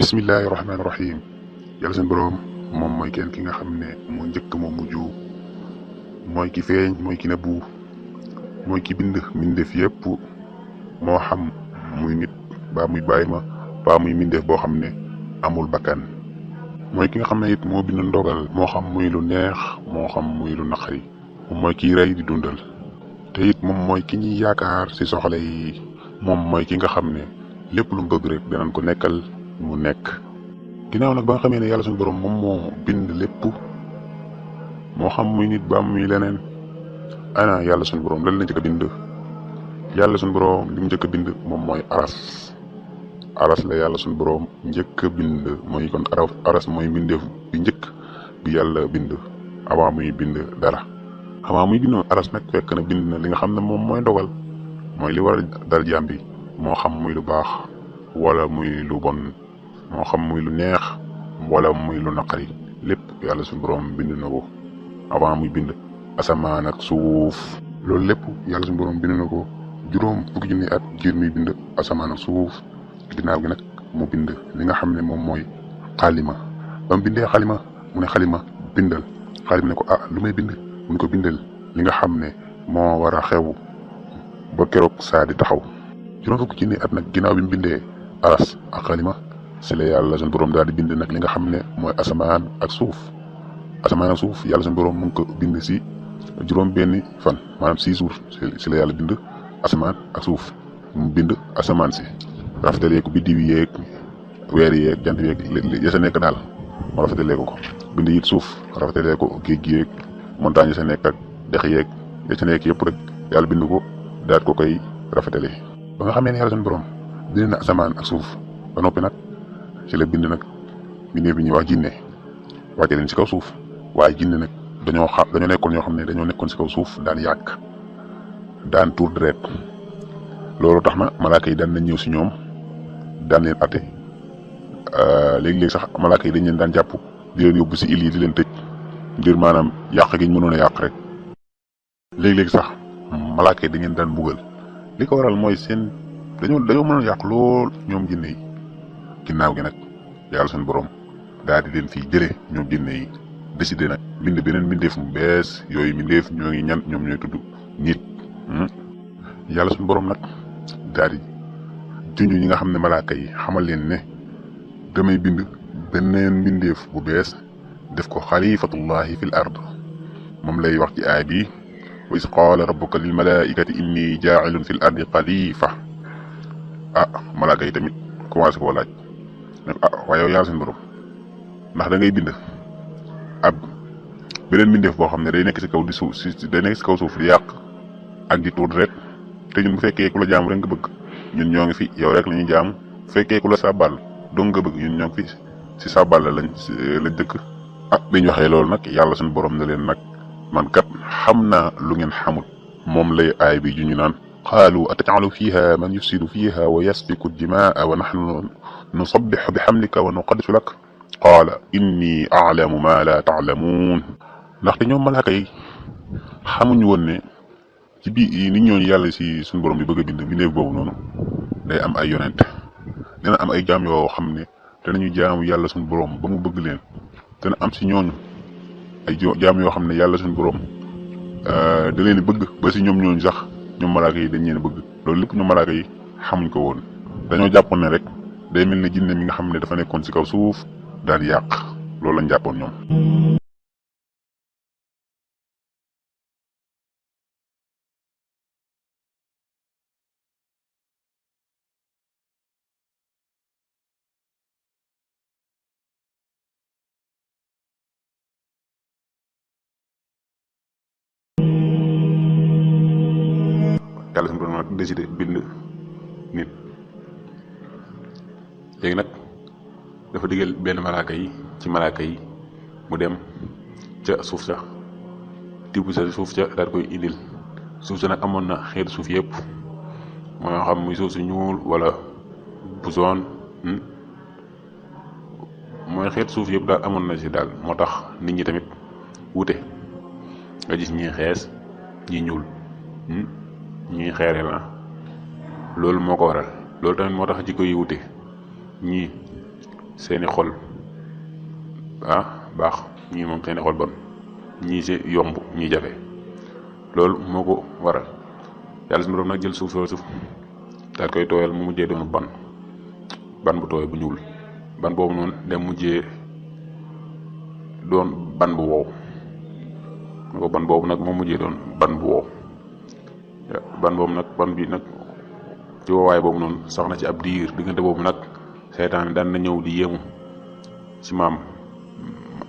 bismillahi rahmaani rahim. yàlla seen boroom moom mooy kenn ki nga xam ne moo njëkk moo mujj, mooy ki feeñ, mooy ki nëbbu, mooy ki bind mbindeef yépp, moo xam muy nit baa muy bàyyi ma baa muy mbindeef boo xam ne amul bakkan. mooy ki nga xam ne it moo bind ndogal, moo xam muy lu neex moo xam muy lu naqari. moom mooy kiy rey di dundal, te it moom mooy ki ñuy yaakaar ci soxla yi. moom mooy ki nga xam ne lépp lu mu bëgg rek danañ ko nekkal mu nekk. ginnaaw nag ba nga xamee ne yàlla suñu borom moom moo bind lépp, moo xam muy nit ba muy leneen, ana yàlla suñu borom lan la njëkk a bind. yàlla suñu borom li mu njëkk a bind moom mooy aras la yàlla suñu borom njëkk a bind. mooy kon aras mooy mbindeef bi njëkk bi yàlla bind avant muy bind dara. avant muy bind aras nag fekk na bind na li nga xam ne moom mooy ndogal, mooy li war a dal jaam bi, moo xam muy lu baax wala muy lu bon, moo xam muy lu neex wala muy lu naqari, lépp yàlla suñu borom bind na ko avant muy bind asamaan ak suuf. loolu lépp yàlla suñu borom bind na ko juróom fukki junni at jiir muy bind asamaan ak suuf. ginnaaw gi nag mu bind li nga xam ne moom mooy xalima. ba mu bindee xalima mu ne xalima bindal. xalima ne ko lu may bind mu ne ko bindal li nga xam ne moo war a xew ba keroog saa di taxaw. juróom fukki junni at nag ginnaaw bi mu bindee aras ak xalima, si la yàlla suñu borom daal di bind nag li nga xam ne mooy asamaan ak suuf. asamaan ak suuf yàlla suñu borom mu ngi ko bind si juróom benni fan, maanaam 6 jours si la yàlla bind asamaan ak suuf. mu bind asamaan si rafetalee ko biddiw yeeg weer yeeg jant yeeg ya sa nekk daal mu rafetalee ko. bind it suuf rafetalee ko géej gi yeeg montagne ya sa nekk ak dex yeeg ya sa nekk yëpp rek yàlla bind ko daal ko koy rafetalee. ba nga xamee ne yàlla suñu borom bind na asamaan ak suuf ba noppi nag ci la bind nag mbindeef bi ñuy wax jinne, wàcce leen si kaw suuf. waaye jinne nag dañoo nekkoon ñoo xam ne dañoo nekkoon si kaw suuf daan yàq, daan tuur deret. loolu tax na malaaka yi daan nañ ñëw si ñoom daan leen atte. léegi-léegi sax malaaka yi dañ leen daan jàpp di leen yóbbu si île yi di leen tëj ngir maanaam yàq gi ñu mënoon a yàq rek. léegi-léegi sax malaaka yi dañ leen daan mbugal. li ko waral mooy seen dañoo mënoon yàq lool ñoom jinne yi. ginnaaw gi nag yàlla suñu borom daal di leen fii jëlee ñoom jinne yi, décidé nag bind beneen mbindeef mu bees. yooyu mbindeef ñoo ngi ñan, ñoom ñooy tudd nit. yàlla suñu borom nag daal di junj ñi nga xam ne malaaka yi, xamal leen ne damay bind beneen mbindeef bu bees def ko xalifatullahi fil ard. moom lay wax ci aay bi, wa is qaala rabbuka lil malaikati inni jaa'ilun fil ardi xalifa. malaaka yi tamit commencé koo laaj ne waaye yow yàlla suñu borom ndax da ngay bind ab beneen mbindeef boo xam ne day nekk si kaw suuf di yàq ak di tuur rek, te ñun bu fekkee ku la jaamu rek nga bëgg, ñun ñoo ngi fi yow rek la ñuy jaamu. bu fekkee ku la sàbbal dong nga bëgg, ñun ñoo ngi fi si sàbbal lañ dëkk. bi ñu waxee loolu nag yàlla suñu borom ne leen nag man kat xam naa lu ngeen xamul. moom lay aay bi ju ñu naan qaalu ataj'alu fiha man yufsidu fiha wa yasfiku dimaa wa nahnu nusabbihu bihamdika wa nuqaddisu lak qaala inni a'lamu ma la ta'lamuun. ndaxte ñoom malaaka yi xamuñu woon ne ci biir nit ñooñu yàlla si suñu borom bi bëgg a bind mbindeef boobu noonu day am ay yonent, dina am ay jaam yoo xam ne danañu jaamu yàlla suñu borom ba mu bëgg leen. dana am si ñooñu ay jaam yoo xam ne yàlla suñu borom da leen bëgg ba si ñoom ñooñu sax ñoom malaaka yi dañ leen bëgg. loolu lépp ñoom malaaka yi xamuñ ko woon. dañoo jàppoon ne rek day mel ne jinne mi nga xam ne dafa nekkoon si kaw suuf daal yàq. loolu lañ jàppoon ñoom. yàlla suñu borom nag décidé bind nit. léegi nag dafa digal benn malaaka yi ci malaaka yi mu dem ca suuf sa tibb sa suuf sa daal koy indil. suuf sa nag amoon na xeetu suuf yëpp, moo xam muy suuf su ñuul wala bu zone, mooy xeetu suuf yëpp daal amoon na si daal. moo tax nit ñi tamit wute, nga gis ñi xees ñi ñuul, ñi xeere la. loolu moo ko waral. loolu tamit moo tax jikko yi wute, ñii seeni xol baax, ñii moom seeni xol bon, ñii si yomb ñii jafe. loolu moo ko waral yàlla suñu borom nag jël suuf soosu daal koy tooyal mu mujjee doon ban bu tooy bu ñuul. ban boobu noonu dem mujjee doon ban bu wow. ban boobu nag moo mujjee doon ban bu wow. ban boobu nag ban bi nag ci woowaay boobu noonu sax na ci ab diir. diggante boobu nag seytaane daan na ñëw di yéemu ci maam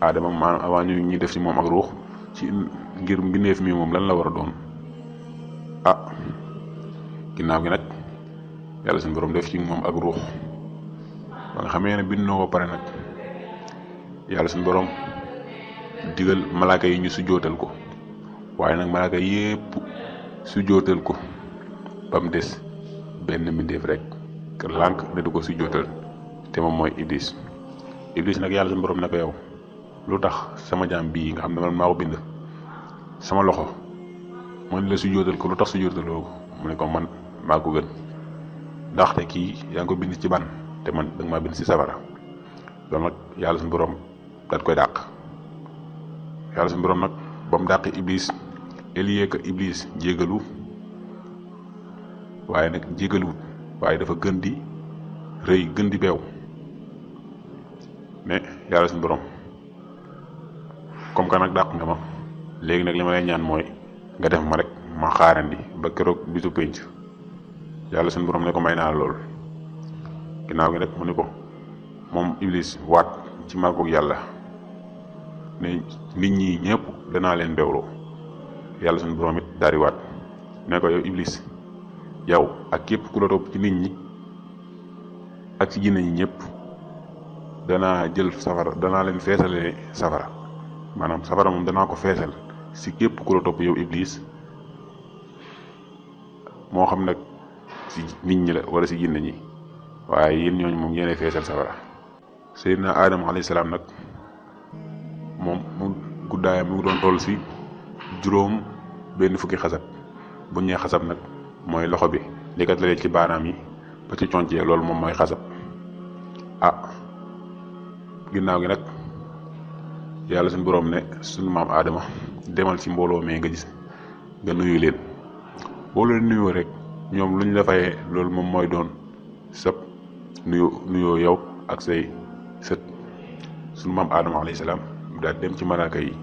Aadama maanaam avant ñu def ci moom ak ruux ci ngir mbindeef mi moom lan la war a doon. ginnaaw gi nag yàlla suñu borom def ci moom ak ruux ba nga xamee ne bind na ko pare nag yàlla suñu borom digal malaaka yi ñu sujjootal ko, waaye nag malaaka yépp sujjootal ko ba mu des benn mbindeef rek kër lànk ne du ko sujjootal, te moom mooy Iblis. Iblis nag yàlla suñu borom ne ko yow lu tax sama jaam bii nga xam ne man maa ko bind sama loxo man la sujjootal ko, lu tax sujjootaloo ko? mu ne ko man maa ko gën, ndaxte kii yaa ngi ko bind ci ban te man danga maa bind ci safara. loolu nag yàlla suñu borom daat koy dàq. yàlla suñu borom nag ba mu dàqi Iblis elie que Iblis jégalu, waaye nag jégaluwut, waaye dafa gën di rëy gën di beew ne yàlla suñu borom comme que nag dàq nga ma, léegi nag li ma lay ñaan mooy nga def ma rek ma xaarandi ba keroog bisu pénc. yàlla suñu borom ne ko may naa lool. ginnaaw gi rek mu ne ko moom Iblis waat ci màggug yàlla ne nit ñi ñëpp danaa leen bewloo. yàlla suñu borom it daal di waat ne ko yow Iblis, yow ak képp ku la topp ci nit ñi ak ci jinne ñi ñëpp danaa jël safara, danaa leen feesale safara. maanaam safara moom danaa ko feesal si képp ku la topp yow Iblis, moo xam nag si nit ñi la wala si jinne ñi, waaye yéen ñooñu moom yéenay feesal safara. Seydina Adama alayhi salaam nag moom mu guddaayam mu ngi doon toll si juróom benn fukki xasab. bu ñee xasab nag mooy loxo bi li kat la ci baaraam yi ba ci concee, loolu moom mooy xasab. ginnaaw gi nag yàlla suñu borom ne suñu maam Adama demal ci mbooloo mee nga gis nga nuyu leen. boo leen nuyoo rek ñoom luñ la fayee loolu moom mooy doon sab nuyoo yow ak say sët. suñu maam Adama alayhi salaam daal dem ci malaaka yi.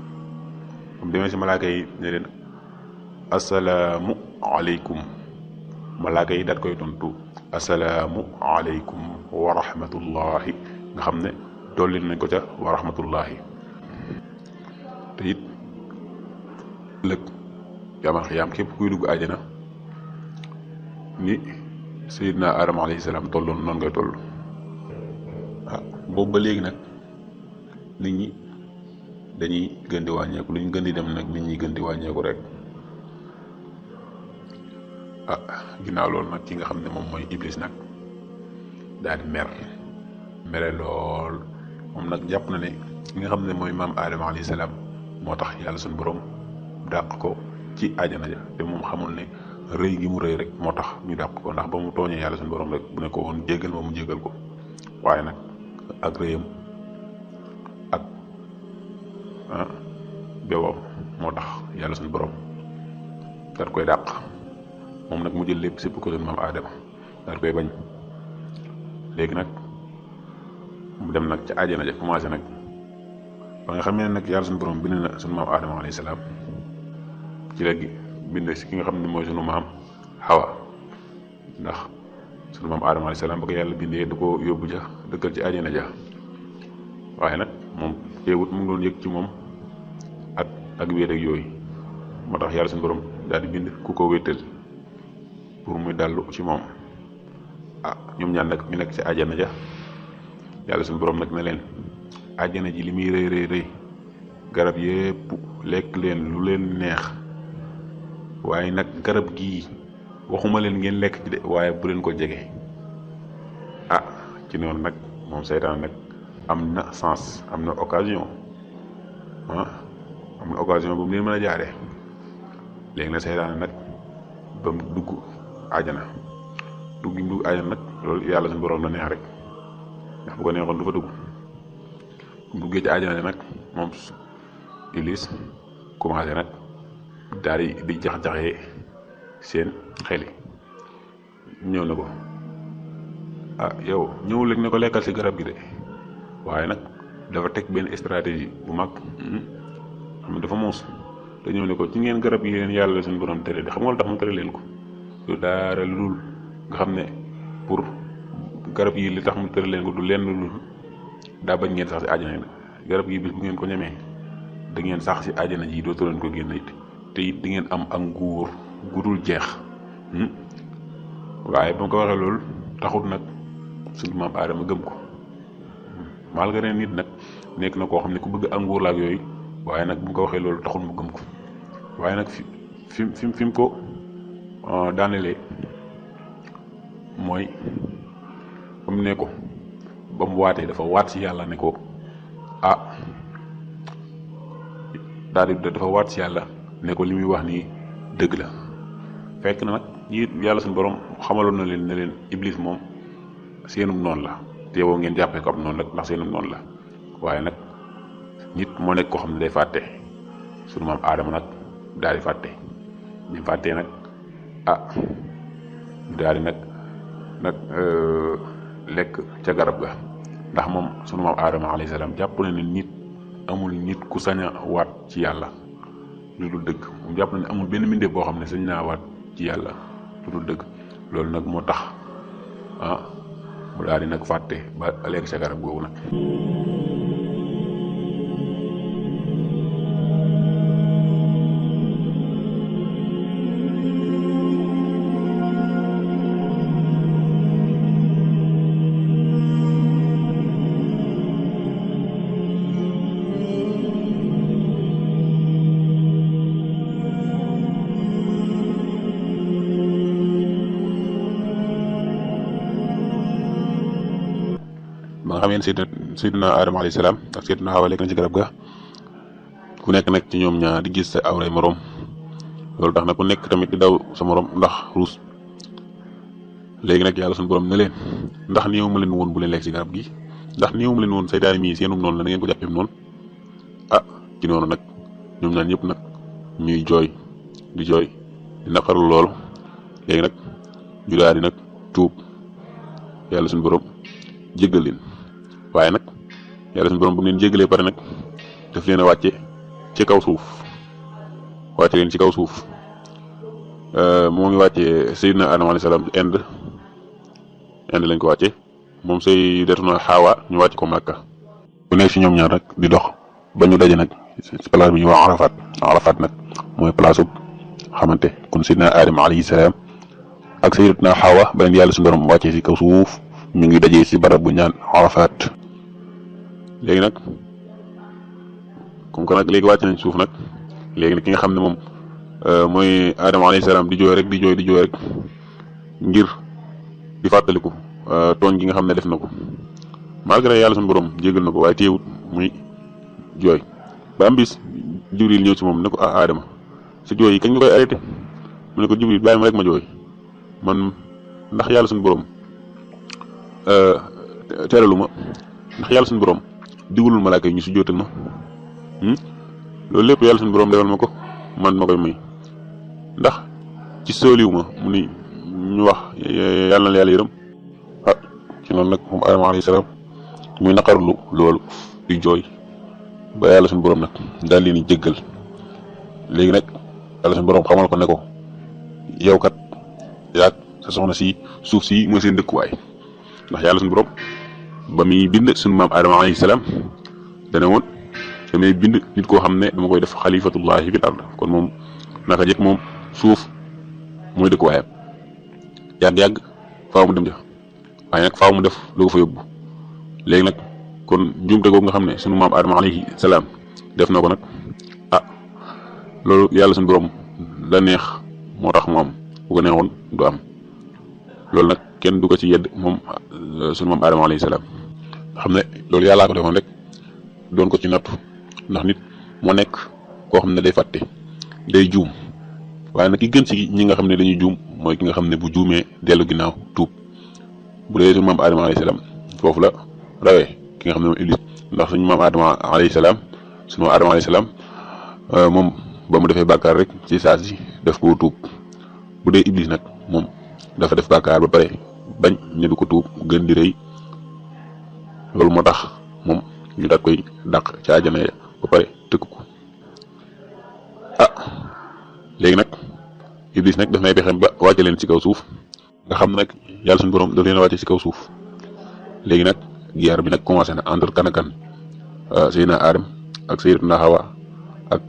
mu demee ci malaaka yi ne leen asalaamu aleykum. malaaka yi daat koy tontu asalaamu aleykum wa rahmatullahi, nga xam ne dolli nañ ko ca wa rahmatullahi. te it ëllëg yamal xiyaam képp kuy dugg àjjana ni Seydina Adama alayhi salaam tolloon noonu ngay toll. boobu ba léegi nag nit ñi dañuy gën di wàññeeku, lu ñu gën di dem nag nit ñi gën di wàññeeku rek. ginnaaw loolu nag ki nga xam ne moom mooy Iblis nag daal di mere lool. moom nag jàpp na ne ki nga xam ne mooy maam Adama alayhi salaam moo tax yàlla suñu borom dàq ko ci àjjana ja, te moom xamul ne rëy gi mu rëy rek moo tax ñu dàq ko, ndax ba mu tooñee yàlla suñu borom rek bu ne ko woon jéggal ma mu jéggal ko. waaye nag ak rëyam ak bewam moo tax yàlla suñu borom daal koy dàq. moom nag mu jël lépp sépp ko suñu maam Adama daal koy bañ. léegi nag mu dem nag ca àjjana ja commencé nag ba nga xam ne nag yàlla suñu borom bind na suñu maam Adama alayhi salaam ci la bind si ki nga xam ne mooy suñu maam Hawa. ndax suñu maam Adama alayhi salaam ba ko yàlla bindee du ko yóbbu ja dëkkal ci àjjana ja, waaye nag moom teewut mu ngi doon yëg ci moom ak wéet ak yooyu. moo tax yàlla suñu borom daal di bind ku ko wéttal pour muy dallu ci moom. ñoom ñaan nag ñu nekk ci àjjana ja. yàlla suñu borom nag ne leen àjjana ji li muy rëy garab yépp lekk leen lu leen neex, waaye nag garab gii waxuma leen ngeen lekk ci de, waaye bu leen ko jege. ci noonu nag moom seytaan nag am na sens, am na occasion bu mu leen mën a jaaree. léegi nag seytaan nag ba mu dugg àjjana. dugg àjjana nag loolu yàlla suñu borom la neex rek. ndax bu ko neexoon du fa dugg bu duggee ci àjjana nag moom Iblis commencé nag daal di jax-jaxee seen xel yi ñëw na ko yow ñëwul rek ne ko lekkal ci garab gi de waaye nag dafa teg benn stratégie bu mag xam ne dafa muus te ñëw ne ko ci ngeen garab yi leen yàlla suñu borom tere de xam nga lu tax mu tere leen ko du daara lul nga xam ne pour garab yi li tax mu tere leen ko du lenn lul daa bañ ngeen sax ci àjjana garab yi bis bu ngeen ko ñemee da ngeen sax ci àjjana ji dootu leen ko génn it te it di ngeen am ak nguur gudul jeex waaye ba mu ko waxee loolu taxut nag suñu maam Aadama gëm ko malgré nit nag nekk na koo xam ne ku bëgg ak nguur la ak yooyu waaye nag bu mu ko waxee loolu taxul mu gëm ko waaye nag fi mu ko daanelee mooy ba mu ne ko ba mu waatee dafa waat ci yàlla ne ko daal di dafa waat ci yàlla ne ko li muy wax nii dëgg la fekk na nag yàlla suñu borom xamaloon na leen ne leen Iblis moom seenum noonu la teewoo ngeen jàppee ko ab noonu rek ndax seenum noonu la waaye nag nit moo nekk koo xam ne day fàtte sunu maam Aadama nag daal di fàtte ñu fàttee nag daal di nag lekk ca garab ga ndax moom sunu maam Aadama alayhi salaam jàpp na ne nit amul nit ku sañ a waat ci yàlla lu dul dëgg moom jàpp na ne amul benn mbindeef boo xam ne sañ naa waat ci yàlla lu dul dëgg loolu nag moo tax mu daal di nag fàtte ba lekk ca garab googu nag. ba nga xam ne Seydina Adama alayhi salaam ak Seydina Hawa lekk na ci garab ga ku nekk nag ci ñoom ñaar di gis sa awray morom loolu tax na ku nekk tamit di daw sa morom ndax ruus léegi nag yàlla suñu borom ne leen ndax néew ma leen woon bu leen lekk ci garab gi ndax néew ma leen woon saytaane mii seenum noonu la na ngeen ko jàppee noonu ci noonu nag ñoom ñaan ñëpp nag ñuy jooy di naqarlu loolu léegi nag ñu daal di nag tuub yàlla suñu borom jéggal leen waaye nag yàlla suñu borom bu leen jéggalee pare nag daf leen a wàcce ci kaw suuf wàcce leen ci kaw suuf moo ngi wàcce Seydina Adama alayhi salaam Inde lañ ko wàcce moom Sayyidatuna Hawa ñu wàcce ko Makka bu nekk ci ñoom ñaar nag di dox ba ñu daje nag ci place bi ñu wax Arafat nag mooy place bu xamante kon Seydina Adama alayhi salaam ak Sayyidatuna Hawa ba leen yàlla suñu borom wàcce ci kaw suuf ñu ngi dajee ci barab bu ñaan Arafat léegi nag comme que nag léegi wàcc nañ suuf nag léegi nag ki nga xam ne moom mooy Adama alayhi salaam di jooy rek ngir di fàttaliku tooñ gi nga xam ne def na ko malgré yàlla suñu borom jégal na ko waaye teewut muy jooy ba am bis Jibril ñëw ci moom ne ko Adama sa jooy yi kañ nga koy arrêté mu ne ko Jibril bàyyi ma rek ma jooy man ndax yàlla suñu borom teeralu ma ndax yàlla suñu borom digulul malaaka yi ñu si jootal ma loolu lépp yàlla suñu borom defal ma ko man ma koy may ndax ci sooliw ma mu ni ñu wax yàlla na yàlla yërëm ci noonu nag moom Adama alayhi salaam muy naqarlu loolu di jooy ba yàlla suñu borom nag daal leen di jéggal léegi nag yàlla suñu borom xamal ko ne ko yow kat yaag sa soxna si suuf si mooy seen dëkkuwaay ndax yàlla suñu borom ba muy bind suñu maam Adama alayhi salaam dana woon damay bind nit koo xam ne dama koy def xalifatullahi fil ard kon moom naka jëkk moom suuf mooy dëkkuwaayam yàgg faaw mu dem ja waaye nag faaw mu def lu ko fa yóbbu léegi nag kon njuumte googu nga xam ne sunu maam Adama alayhi salaam def na ko nag loolu yàlla suñu borom la neex moo tax mu am bu ko neexoon du am loolu nag kenn du ko ci yedd moom sunu maam Adama alayhi salaam nga xam ne loolu yàllaa ko defoon rek doon ko ci nattu ndax nit moo nekk koo xam ne day fàtte day juum waaye nag ki gën ci ñi nga xam ne dañuy juum mooy ki nga xam ne bu juumee dellu ginnaaw tuub bu dee sunu maam Adama alayhi salaam foofu la rawee ki nga xam ne moom iblis ndax suñu maam Adama alayhi salaam moom ba mu defee bàkkaar rek ci saa si def koo tuub bu dee iblis nag moom dafa def bàkkaar ba pare bañ ne du ko tuub gën di rëy loolu moo tax moom ñu daat koy dàq ci àjjana ya ba pare tëkk ko léegi nag iblis nag daf nay pexem ba wàcce leen ci kaw suuf nga xam ne nag yàlla suñu borom daf leen a wàcce ci kaw suuf léegi nag guerre bi nag commencé na entre kan ak kan Seydina Adam ak Sayyidatuna Hawa ak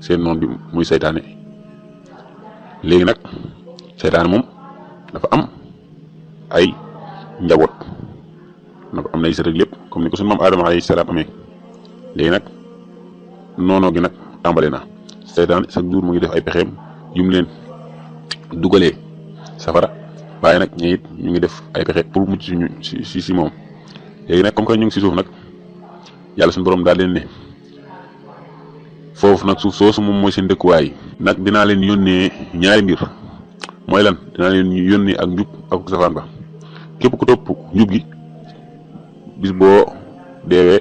seen noon bi muy seytaane léegi nag seytaane moom dafa am ay njaboot dafa am nay sët ak lépp comme ni ko suñu maam Adama alayhi salaam amee léegi nag noonoo gi nag tàmbale na seytaane chaque jour mu ngi def ay pexeem yum leen dugalee safara waaye nag ñi it ñu ngi def ay pexe pour mucc suñu si moom léegi nag comme que ñu ngi si suuf nag yàlla suñu borom daal leen ne foofu nag suuf soosu moom mooy seen dëkkuwaay nag dinaa leen yónnee ñaari mbir mooy lan dinaa leen yónnee ak njub ak safaan ba képp ku topp njub gi bis boo deewee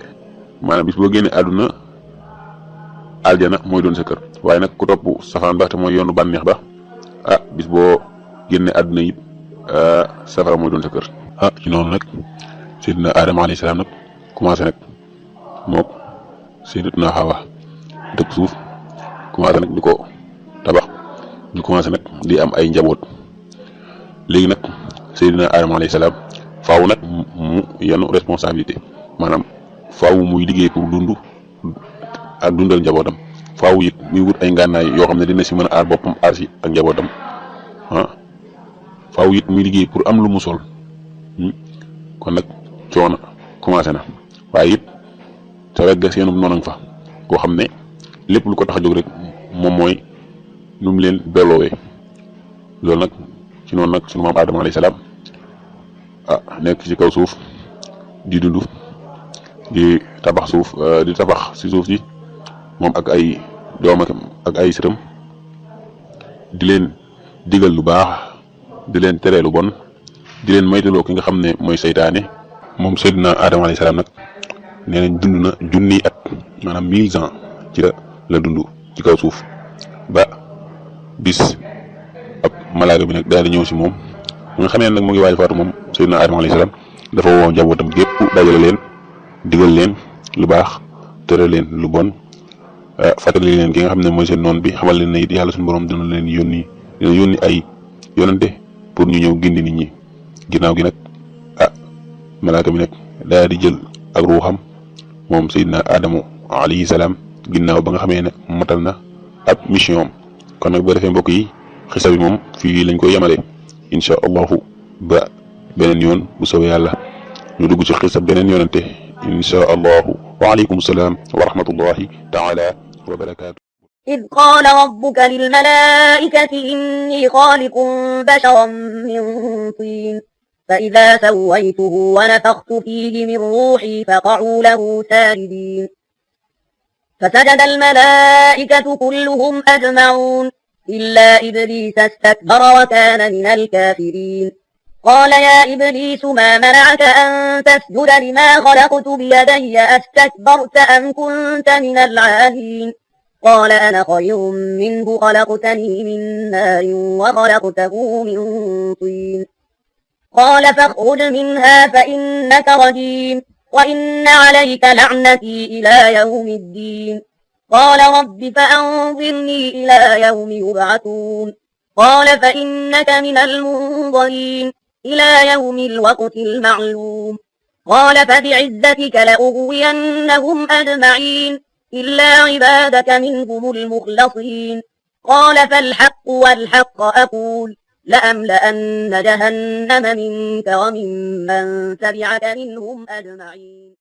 maanaam bis boo génnee àdduna aljana mooy doon sa kër waaye nag ku topp safaan ba te mooy yoonu bànneex ba bis boo génnee àdduna it safara mooy doon sa kër. ci noonu nag Seydina Adama alayhi salaam nag commencé nag mook Sayyidatuna Hawa dëkk suuf commencé nag di ko tabax ñu commencé nag di am ay njaboot léegi nag Seydina Adama alayhi salaam faaw nag mu yenu responsabilité maanaam faaw muy liggéey pour dund ak dundal njabootam faaw it muy wut ay ngànnaay yoo xam ne dina si mën a aar boppam aar si ak njabootam faaw it muy liggéey pour am lu mu sol kon nag coono commencé na waaye it sa wegga seenum noonu fa koo xam ne lépp lu ko tax a jóg rek moom mooy nu mu leen belloowee loolu nag ci noonu nag sunu maam Adama alayhi salaam nekk ci kaw suuf di dund di tabax suuf di tabax si suuf si moom ak ay doomam ak ay sëtam di leen digal lu baax di leen tere lu bon di leen moytuloo ki nga xam ne mooy seytaane moom Seydina Adama alayhi salaam nag nee nañ dund na junniy at maanaam 1000 ans ci la dund ci kaw suuf ba bis ab malaaka bi nag daal di ñëw si moom nga xamee nag mu ngi waaj faatu moom Seydina Adama alayhi salaam dafa woo njabootam gépp dajale leen digal leen lu baax tere leen lu bon fàttali leen ki nga xam ne mooy seen noon bi xamal leen ne it yàlla suñu borom dina leen yónni ay yonante pour ñu ñëw gindi nit ñi ginnaaw gi nag malaaka bi nag daal di jël ak ruuxam moom Seydina Adama alayhi salaam ginnaaw ba nga xamee ne matal na ab mission am kon nag boo defee mbokk yi xisa bi moom fii lañ koy yemale incha allahu ba beneen yoon bu soobee yàlla ñu dugg ci xisa beneen yoonante incha allahu wa aleykum salaam wa rahmatullahi taala wa barakaatu. إذ قال ربك للملائكة إني خالق بشرا من طين فإذا سويته ونفخت فيه من روحي فقعوا له ساجدين فسجد الملائكة كلهم أجمعون إلا إبليس استكبر وكان من الكافرين قال يا إبليس ما منعك أن تسجد لما خلقت بيدي أستكبرت أم كنت من العالين قال أنا خير منه خلقتني من نار وخلقته من طين قال فاخرج منها فإنك رجيم وإن عليك لعنتي إلى يوم الدين قال رب فأنظرني إلى يوم يبعثون قال فإنك من المنظرين إلى يوم الوقت المعلوم قال فبعزتك لأغوينهم أجمعين إلا عبادك منهم المخلصين قال فالحق والحق أقول لأملأن جهنم منك وممن تبعك منهم أجمعين